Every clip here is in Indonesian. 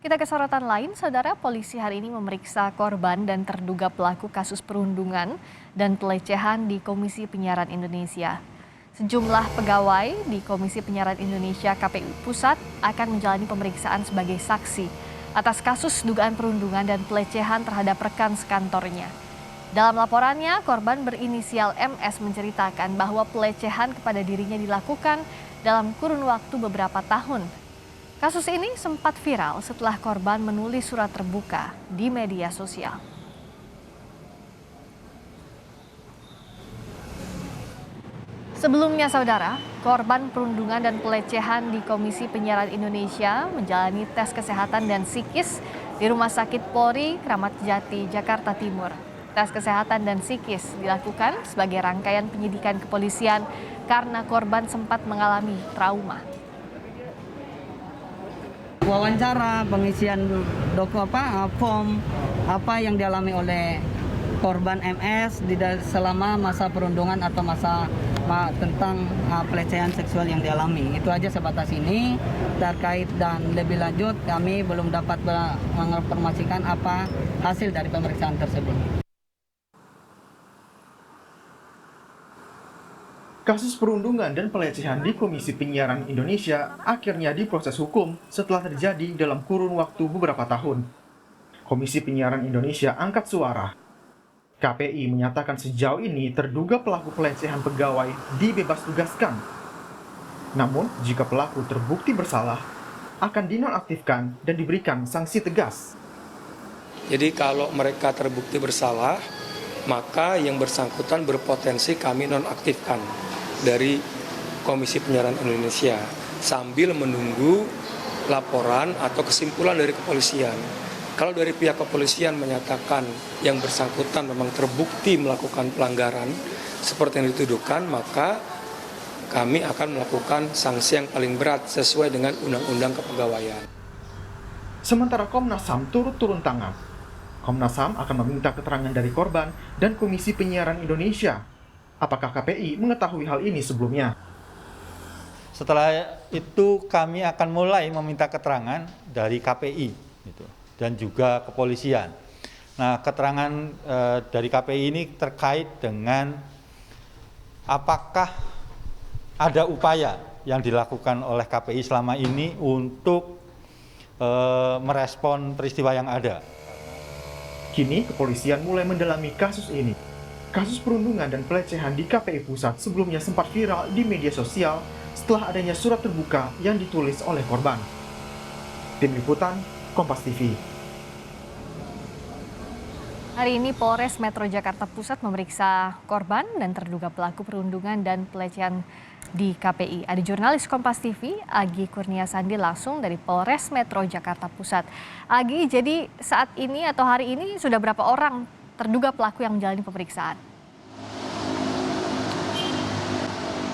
Kita ke sorotan lain, saudara. Polisi hari ini memeriksa korban dan terduga pelaku kasus perundungan dan pelecehan di Komisi Penyiaran Indonesia. Sejumlah pegawai di Komisi Penyiaran Indonesia KPU Pusat akan menjalani pemeriksaan sebagai saksi atas kasus dugaan perundungan dan pelecehan terhadap rekan sekantornya. Dalam laporannya, korban berinisial MS menceritakan bahwa pelecehan kepada dirinya dilakukan dalam kurun waktu beberapa tahun. Kasus ini sempat viral setelah korban menulis surat terbuka di media sosial. Sebelumnya, saudara, korban perundungan dan pelecehan di Komisi Penyiaran Indonesia menjalani tes kesehatan dan psikis di Rumah Sakit Polri Kramat Jati, Jakarta Timur. Tes kesehatan dan psikis dilakukan sebagai rangkaian penyidikan kepolisian karena korban sempat mengalami trauma. Wawancara, pengisian form apa yang dialami oleh korban MS selama masa perundungan atau tentang pelecehan seksual yang dialami. Itu aja sebatas ini. Terkait dan lebih lanjut kami belum dapat menginformasikan apa hasil dari pemeriksaan tersebut. Kasus perundungan dan pelecehan di Komisi Penyiaran Indonesia akhirnya diproses hukum setelah terjadi dalam kurun waktu beberapa tahun. Komisi Penyiaran Indonesia angkat suara. KPI menyatakan sejauh ini terduga pelaku pelecehan pegawai dibebas tugaskan. Namun, jika pelaku terbukti bersalah, akan dinonaktifkan dan diberikan sanksi tegas. Jadi kalau mereka terbukti bersalah, maka yang bersangkutan berpotensi kami nonaktifkan dari Komisi Penyiaran Indonesia sambil menunggu laporan atau kesimpulan dari kepolisian. Kalau dari pihak kepolisian menyatakan yang bersangkutan memang terbukti melakukan pelanggaran seperti yang dituduhkan, maka kami akan melakukan sanksi yang paling berat sesuai dengan Undang-Undang Kepegawaian. Sementara Komnas HAM turun tangan. Komnas HAM akan meminta keterangan dari korban dan Komisi Penyiaran Indonesia. Apakah KPI mengetahui hal ini sebelumnya? Setelah itu kami akan mulai meminta keterangan dari KPI dan juga kepolisian. Nah, keterangan dari KPI ini terkait dengan apakah ada upaya yang dilakukan oleh KPI selama ini untuk merespon peristiwa yang ada. Kini kepolisian mulai mendalami kasus ini. Kasus perundungan dan pelecehan di KPI Pusat sebelumnya sempat viral di media sosial setelah adanya surat terbuka yang ditulis oleh korban. Tim Liputan, Kompas TV. Hari ini Polres Metro Jakarta Pusat memeriksa korban dan terduga pelaku perundungan dan pelecehan di KPI. Ada jurnalis Kompas TV, Agi Kurniasandi langsung dari Polres Metro Jakarta Pusat. Agi, jadi saat ini atau hari ini sudah berapa orang terduga pelaku yang menjalani pemeriksaan?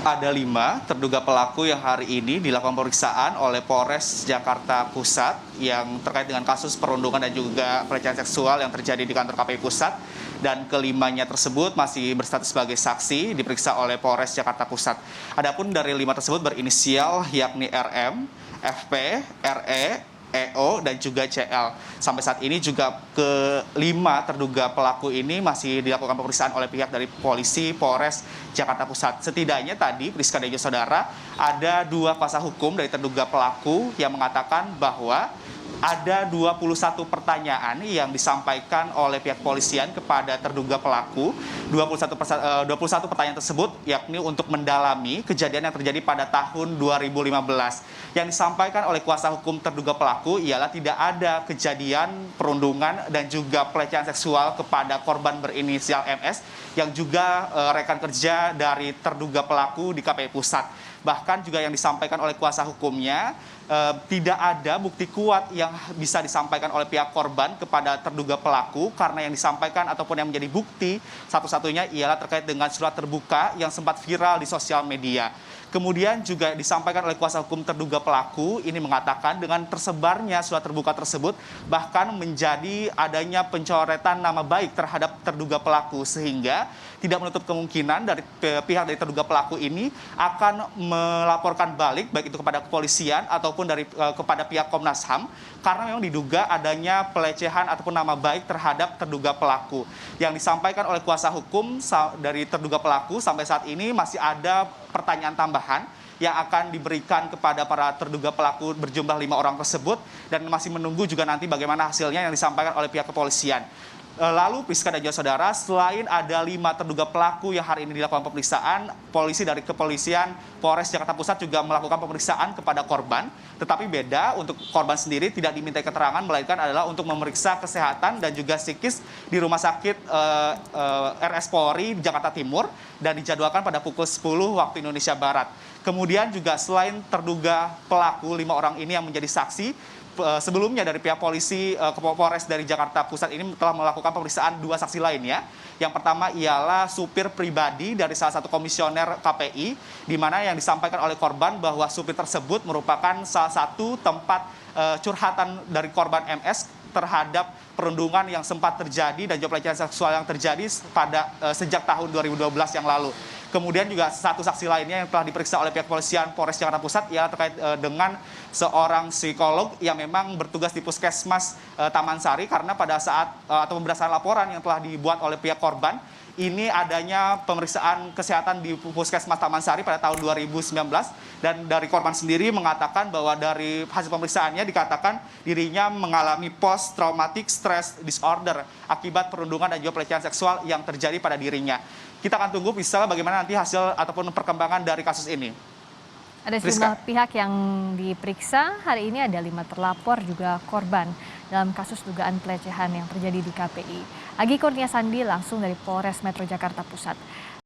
Ada 5 terduga pelaku yang hari ini dilakukan pemeriksaan oleh Polres Jakarta Pusat yang terkait dengan kasus perundungan dan juga pelecehan seksual yang terjadi di kantor KPI Pusat. Dan kelimanya tersebut masih berstatus sebagai saksi diperiksa oleh Polres Jakarta Pusat. Adapun dari 5 tersebut berinisial yakni RM, FP, RE, EO, dan juga CL. Sampai saat ini juga kelima terduga pelaku ini masih dilakukan pemeriksaan oleh pihak dari polisi Polres Jakarta Pusat. Setidaknya tadi, Priska dan juga saudara, ada 2 kuasa hukum dari terduga pelaku yang mengatakan bahwa ada 21 pertanyaan yang disampaikan oleh pihak polisian kepada terduga pelaku. 21 pertanyaan tersebut yakni untuk mendalami kejadian yang terjadi pada tahun 2015. Yang disampaikan oleh kuasa hukum terduga pelaku ialah tidak ada kejadian perundungan dan juga pelecehan seksual kepada korban berinisial MS yang juga rekan kerja dari terduga pelaku di KPI Pusat. Bahkan juga yang disampaikan oleh kuasa hukumnya, tidak ada bukti kuat yang bisa disampaikan oleh pihak korban kepada terduga pelaku karena yang disampaikan ataupun yang menjadi bukti satu-satunya ialah terkait dengan surat terbuka yang sempat viral di sosial media. Kemudian juga disampaikan oleh kuasa hukum terduga pelaku ini mengatakan dengan tersebarnya surat terbuka tersebut bahkan menjadi adanya pencoretan nama baik terhadap terduga pelaku sehingga tidak menutup kemungkinan dari pihak dari terduga pelaku ini akan melaporkan balik baik itu kepada kepolisian atau ataupun kepada pihak Komnas HAM karena memang diduga adanya pelecehan ataupun nama baik terhadap terduga pelaku. Yang disampaikan oleh kuasa hukum dari terduga pelaku sampai saat ini masih ada pertanyaan tambahan yang akan diberikan kepada para terduga pelaku berjumlah 5 orang tersebut dan masih menunggu juga nanti bagaimana hasilnya yang disampaikan oleh pihak kepolisian. Lalu Priska dan juga saudara, selain ada 5 terduga pelaku yang hari ini dilakukan pemeriksaan, polisi dari kepolisian Polres Jakarta Pusat juga melakukan pemeriksaan kepada korban. Tetapi beda, untuk korban sendiri tidak dimintai keterangan, melainkan adalah untuk memeriksa kesehatan dan juga psikis di Rumah Sakit RS Polri di Jakarta Timur dan dijadwalkan pada pukul 10 waktu Indonesia Barat. Kemudian juga selain terduga pelaku 5 orang ini yang menjadi saksi, sebelumnya dari pihak polisi Polres dari Jakarta Pusat ini telah melakukan pemeriksaan 2 saksi lainnya. Yang pertama ialah supir pribadi dari salah satu komisioner KPI, di mana yang disampaikan oleh korban bahwa supir tersebut merupakan salah satu tempat curhatan dari korban MS terhadap perundungan yang sempat terjadi dan juga pelecehan seksual yang terjadi pada sejak tahun 2012 yang lalu. Kemudian juga satu saksi lainnya yang telah diperiksa oleh pihak kepolisian Polres Jakarta Pusat ialah terkait dengan seorang psikolog yang memang bertugas di Puskesmas Taman Sari karena pada saat atau berdasarkan laporan yang telah dibuat oleh pihak korban, ini adanya pemeriksaan kesehatan di Puskesmas Taman Sari pada tahun 2019 dan dari korban sendiri mengatakan bahwa dari hasil pemeriksaannya dikatakan dirinya mengalami post traumatic stress disorder akibat perundungan dan juga pelecehan seksual yang terjadi pada dirinya. Kita akan tunggu misalnya bagaimana nanti hasil ataupun perkembangan dari kasus ini. Ada sejumlah pihak yang diperiksa. Hari ini ada 5 terlapor juga korban dalam kasus dugaan pelecehan yang terjadi di KPI. Agi Kurnia Sandi langsung dari Polres Metro Jakarta Pusat.